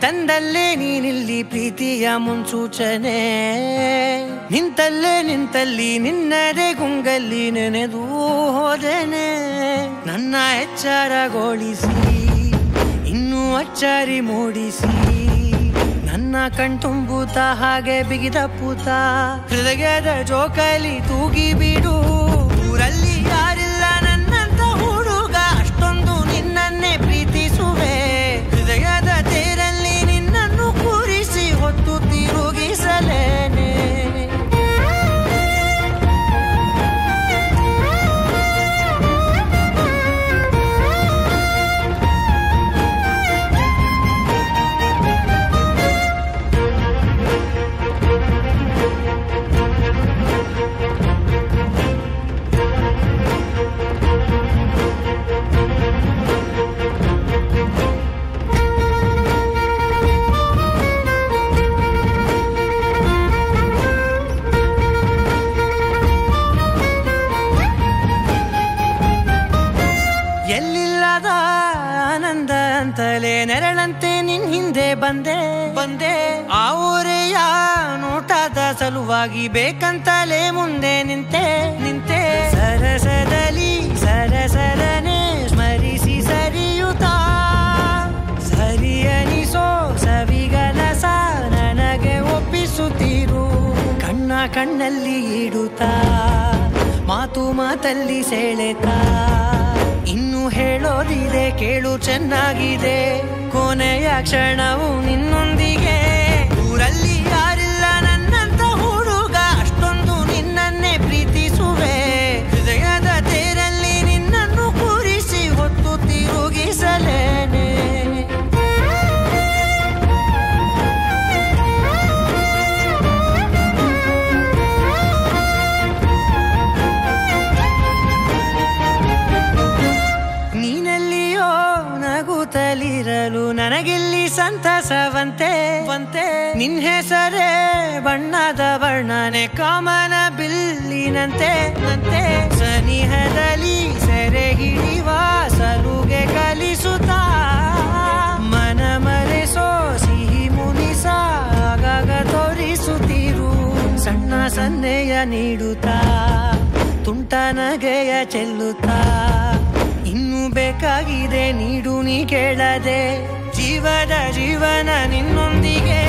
ತಂದಲ್ಲೇ ನೀನಿಲ್ಲಿ ಪ್ರೀತಿಯ ಮುನ್ಸೂಚನೆ ನಿಂತಲ್ಲಿ ನಿನ್ನದೇ ಗುಂಗಲ್ಲಿ ನೆನೆದು ಹೋದೆನೆ ನನ್ನ ಎಚ್ಚರಗೊಳಿಸಿ ಇನ್ನೂ ಅಚ್ಚರಿ ಮೂಡಿಸಿ ನನ್ನ ಕಣ್ತುಂಬುತ್ತ ಹಾಗೆ ಬಿಗಿದ ಪೂತ ಹೃದಯದ ಜೋಕಾಲಿ ತೂಗಿ ಬಿಡು ಊರಲ್ಲಿ ಯಾರಿಲ್ಲ ನನ್ನಂತ ಹುಡುಗ ಅಷ್ಟೊಂದು ನಿನ್ನನ್ನೇ ಪ್ರೀತಿಸುವೆ ಹೃದಯದ ತೇರಲ್ಲಿ ನಿನ್ನನ್ನು ಕೂರಿಸಿ ಹೊತ್ತು ತಿರುಗಿಸಲೇನೆ ಎಲ್ಲಿಲ್ಲದ ಆನಂದ ಅಂತಲೇ ನೆರಳಂತೆ ನಿನ್ ಹಿಂದೆ ಬಂದೆ ಆ ಊರೆಯ ನೋಟದ ಸಲುವಾಗಿ ಬೇಕಂತಲೇ ಮುಂದೆ ನಿಂತೆ ಸರಸದಲ್ಲಿ ಸರಸರನೆ ಸ್ಮರಿಸಿ ಸರಿಯುತ್ತಾ ಸರಿಯನಿಸೋ ಸವಿಗನಸ ನನಗೆ ಒಪ್ಪಿಸುತ್ತೀರು ಕಣ್ಣಲ್ಲಿ ಇಡುತ್ತಾ ಮಾತಲ್ಲಿ ಸೆಳೆತಾ ಇನ್ನು ಹೇಳೋದಿದೆ ಕೇಳು ಚೆನ್ನಾಗಿದೆ ಕೊನೆಯ ಕ್ಷಣವು ನಿನ್ನೊಂದಿಗೆ ಊರಲ್ಲಿ ಯಾರಿಲ್ಲ ನನ್ನಂತ ಹುಡುಗ ಅಷ್ಟೊಂದು ನಿನ್ನನ್ನೇ ಪ್ರೀತಿಸುವೆ ಹೃದಯದ ತೇರಲ್ಲಿ ನಿನ್ನನ್ನು ಕೂರಿಸಿ ಹೊತ್ತು ತಿರುಗಿಸಲೇನೆ ನಗುತ್ತಲಿರಲು ನನಗಿಲ್ಲಿ ಸಂತಸವಂತೆ ನಿನ್ ಹೆಸರೇ ಬಣ್ಣದ ವರ್ಣನೆ ಕಾಮನ ಬಿಲ್ಲಿನಂತೆ ಸನಿಹದಲ್ಲಿ ಸೆರೆ ಹಿಡಿಯುವ ಸಲುಗೆ ಕಲಿಸುತ್ತಾ ಮನ ಮರೆಸೋ ಸಿಹಿ ಮುನಿಸ ಆಗಾಗ ತೋರಿಸುತ್ತಿರು ಸಣ್ಣ ಸನ್ನೆಯ ನೀಡುತ್ತಾ ತುಂಟ ನಗೆಯ ಚೆಲ್ಲುತ್ತಾ ಇನ್ನು ಬೇಕಾಗಿದೆ ನೀಡು ನೀ ಕೇಳದೆ ಜೀವನ ನಿನ್ನೊಂದಿಗೆ